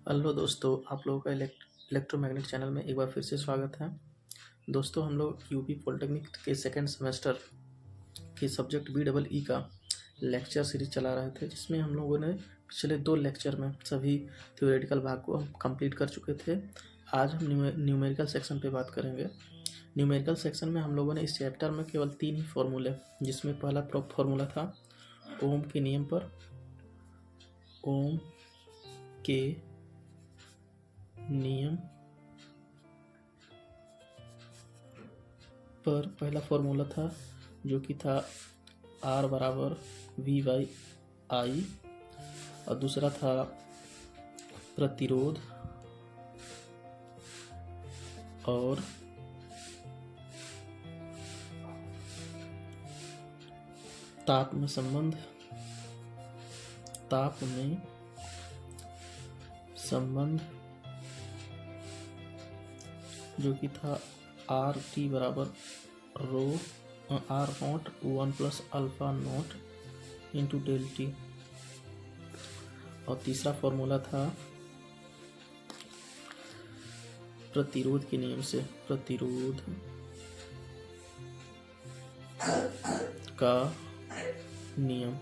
Hello दोस्तों, आप लोगों का इलेक्ट्रोमैग्नेट चैनल में एक बार फिर से स्वागत है। दोस्तों, हम लोग यूपी पॉलिटेक्निक के सेकेंड सेमेस्टर के सब्जेक्ट BEE का लेक्चर सीरीज चला रहे थे, जिसमें हम लोगों ने पिछले 2 लेक्चर में सभी थ्योरेटिकल भाग को हम कंप्लीट कर चुके थे। आज हम न्यूमेरिकल सेक्शन पे बात करेंगे। न्यूमेरिकल सेक्शन में हम लोगों ने इस चैप्टर में केवल 3 ही फॉर्मूले, जिसमें पहला फॉर्मूला था ओम के नियम पर, ओम के नियम पर पहला फॉर्मूला था जो कि था R बराबर V/I, और दूसरा था प्रतिरोध और ताप में संबंध जो कि था RT बराबर rho R0 1 plus alpha naught into del T, और तीसरा फॉर्मूला था प्रतिरोध के नियम से, प्रतिरोध का नियम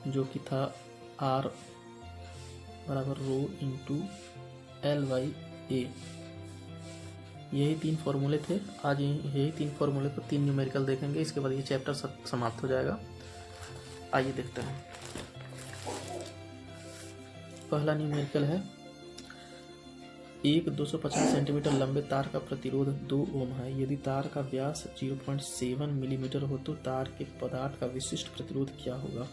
जो कि था R बराबर रो इंटू L/A। यही 3 फॉर्मूले थे। आज यही 3 फॉर्मूले पर 3 न्यूमेरिकल देखेंगे। इसके बाद ये चैप्टर समाप्त हो जाएगा। आइए देखते हैं। पहला न्यूमेरिकल है, एक 250 सेंटीमीटर लंबे तार का प्रतिरोध 2 ओम है। यदि तार का व्यास 0.7 मिलीमीटर हो तो तार के पदार्थ का विशिष्ट प्रतिरोध क्या होगा।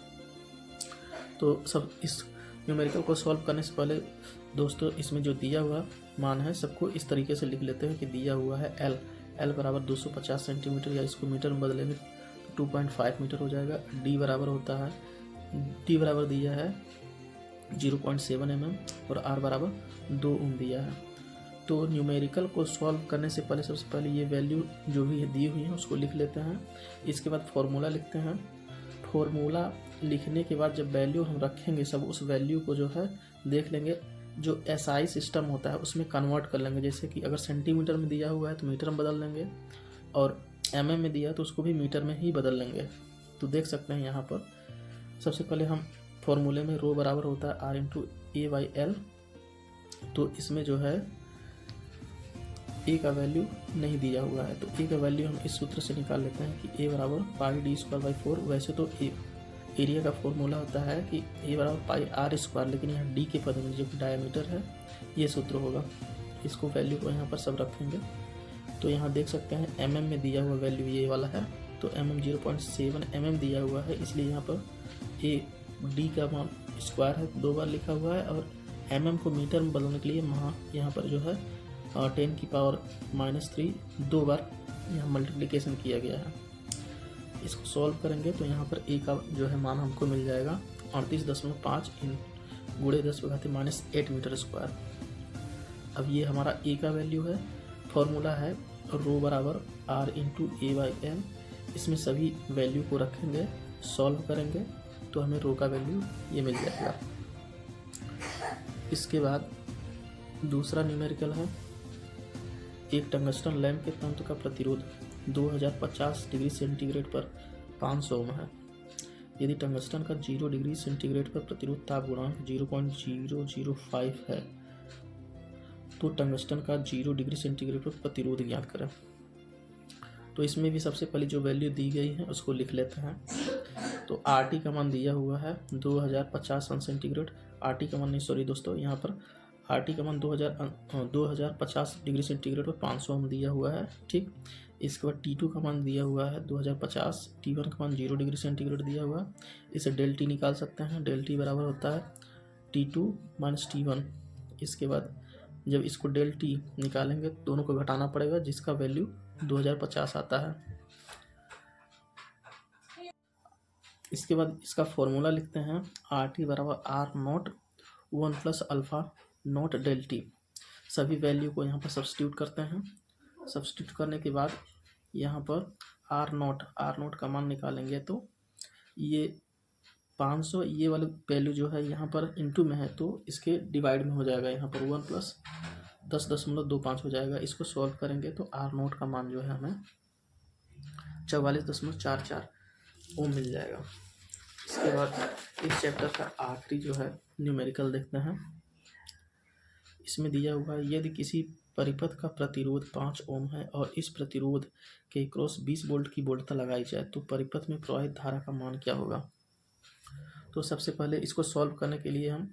तो सब इस न्यूमेरिकल को सॉल्व करने से पहले दोस्तों, इसमें जो दिया हुआ मान है सबको इस तरीके से लिख लेते हैं कि दिया हुआ है L बराबर 250 सेंटीमीटर, या इसको मीटर में बदलेंगे तो 2.5 मीटर हो जाएगा। D बराबर दिया है 0.7 mm, और R बराबर 2 ओम दिया है। तो न्यूमेरिकल को सॉल्व करने से पहले सबसे पहले ये वैल्यू जो भी दी हुई है उसको लिख लेते हैं। इसके बाद फॉर्मूला लिखते हैं। फॉर्मूला लिखने के बाद जब वैल्यू हम रखेंगे सब, उस वैल्यू को जो है देख लेंगे, जो SI सिस्टम होता है उसमें कन्वर्ट कर लेंगे। जैसे कि अगर सेंटीमीटर में दिया हुआ है तो मीटर में बदल लेंगे, और mm में दिया है तो उसको भी मीटर में ही बदल लेंगे। तो देख सकते हैं यहाँ पर सबसे पहले हम फॉर्मूले में रो बराबर होता है R इंटू A/L। तो इसमें जो है A का वैल्यू नहीं दिया हुआ है, तो A का वैल्यू हम इस सूत्र से निकाल लेते हैं कि A बराबर πD²/4। वैसे तो एरिया का फॉर्मूला होता है कि A बराबर πr², लेकिन यहाँ D के पद में जो डायमीटर है ये सूत्र होगा। इसको वैल्यू को यहाँ पर सब रखेंगे। तो यहाँ देख सकते हैं mm में दिया हुआ वैल्यू ये वाला है, तो mm 0.7 mm दिया हुआ है, इसलिए यहाँ पर D का मान स्क्वायर है 2 बार लिखा हुआ है, और mm को मीटर में बदलने के लिए यहाँ पर जो है 10⁻³ 2 बार यहाँ मल्टीप्लिकेशन किया गया है। इसको सॉल्व करेंगे तो यहाँ पर A का जो है मान हमको मिल जाएगा 38.5 गुणे 10⁻⁻8 मीटर स्क्वायर। अब ये हमारा A का वैल्यू है। फॉर्मूला है रो बराबर R इंटू A/L। इसमें सभी वैल्यू को रखेंगे, सॉल्व करेंगे तो हमें रो का वैल्यू ये मिल जाएगा। इसके बाद दूसरा न्यूमेरिकल है, एक टंगस्टन लैंप के तंतु का प्रतिरोध 2050 डिग्री सेंटीग्रेड पर 500 ओम है। यदि टंगस्टन का 0 डिग्री सेंटीग्रेड पर प्रतिरोध ताप गुणांक 0.005 है तो टंगस्टन का 0 डिग्री सेंटीग्रेड पर प्रतिरोध ज्ञात करें। तो इसमें भी सबसे पहले जो वैल्यू दी गई है उसको लिख लेते हैं। तो RT का मान दिया हुआ है 2050 सेंटीग्रेड, RT का मान नहीं, सॉरी दोस्तों, यहाँ पर RT का मान 2050 डिग्री सेंटीग्रेड पर 500 ओम दिया हुआ है। ठीक, इसके बाद T2 का मान दिया हुआ है 2050, T1 का मान 0 डिग्री सेंटीग्रेड दिया हुआ है। इसे डेल T निकाल सकते हैं। डेल T बराबर होता है T2 माइनस T1। इसके बाद जब इसको डेल T निकालेंगे दोनों को घटाना पड़ेगा, जिसका वैल्यू 2050 आता है। इसके बाद इसका फॉर्मूला लिखते हैं, RT बराबर R0 1 plus alpha naught del T। सभी वैल्यू को यहाँ पर सब्स्टिट्यूट करते हैं। सब्स्टिट्यूट करने के बाद यहाँ पर R0 का मान निकालेंगे तो ये 500 ये वाली वैल्यू जो है यहाँ पर इंटू में है तो इसके डिवाइड में हो जाएगा, यहाँ पर 1 + 10.25 हो जाएगा। इसको सॉल्व करेंगे तो आर नोट का मान जो है हमें 44.44 ओम मिल जाएगा। इसके बाद इस चैप्टर का आखिरी जो है न्यूमेरिकल देखते हैं। इसमें दिया हुआ है यदि किसी परिपथ का प्रतिरोध 5 ओम है और इस प्रतिरोध के क्रॉस 20 वोल्ट की वोल्टता लगाई जाए तो परिपथ में प्रवाहित धारा का मान क्या होगा। तो सबसे पहले इसको सॉल्व करने के लिए हम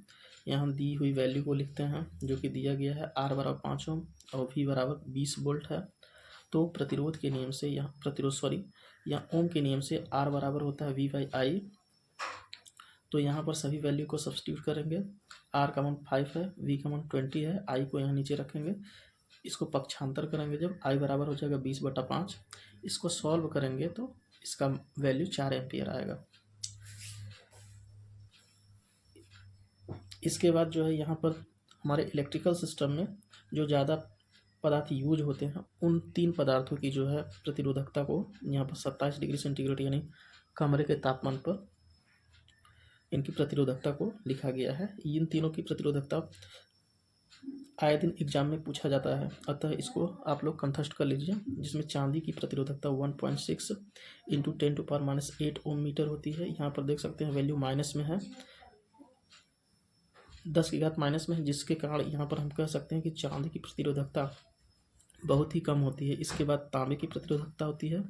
यहाँ दी हुई वैल्यू को लिखते हैं, जो कि दिया गया है R = 5 ओम और V = 20 वोल्ट है। तो प्रतिरोध के नियम से यहाँ ओम के नियम से R बराबर होता है V/I। तो यहाँ पर सभी वैल्यू को सब्स्टिट्यूट करेंगे। R का मान 5 है, V का मान 20 है, I को यहाँ नीचे रखेंगे। इसको पक्षांतर करेंगे जब I बराबर हो जाएगा 20/5। इसको सॉल्व करेंगे तो इसका वैल्यू 4 एम्पियर आएगा। इसके बाद जो है यहाँ पर हमारे इलेक्ट्रिकल सिस्टम में जो ज़्यादा पदार्थ यूज होते हैं उन 3 पदार्थों की जो है प्रतिरोधकता को यहाँ पर 27 डिग्री सेंटीग्रेड यानी कमरे के तापमान पर इनकी प्रतिरोधकता को लिखा गया है। इन तीनों की प्रतिरोधकता आए दिन एग्जाम में पूछा जाता है, अतः इसको आप लोग कंठस्थ कर लीजिए। जिसमें चांदी की प्रतिरोधकता 1.6 × 10⁻8 ओम मीटर होती है। यहाँ पर देख सकते हैं वैल्यू माइनस में है, 10 की घात माइनस में है, जिसके कारण यहाँ पर हम कह सकते हैं कि चांदी की प्रतिरोधकता बहुत ही कम होती है। इसके बाद तांबे की प्रतिरोधकता होती है,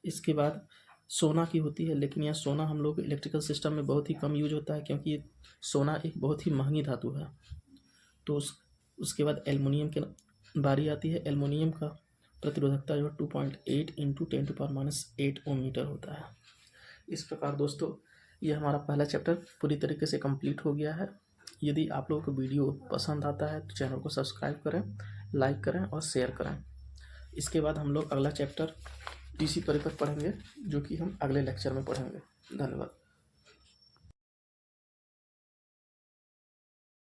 इसके बाद सोना की होती है। लेकिन यह सोना हम लोग इलेक्ट्रिकल सिस्टम में बहुत ही कम यूज होता है क्योंकि सोना एक बहुत ही महंगी धातु है। तो उसके बाद एल्युमिनियम की बारी आती है। एल्युमिनियम का प्रतिरोधकता जो 2.8 × 10⁻8 ओम मीटर होता है। इस प्रकार दोस्तों ये हमारा पहला चैप्टर पूरी तरीके से कंप्लीट हो गया है। यदि आप लोगों को वीडियो पसंद आता है तो चैनल को सब्सक्राइब करें, लाइक करें और शेयर करें। इसके बाद हम लोग अगला चैप्टर डीसी परिपथ पढ़ेंगे, जो कि हम अगले लेक्चर में पढ़ेंगे। धन्यवाद।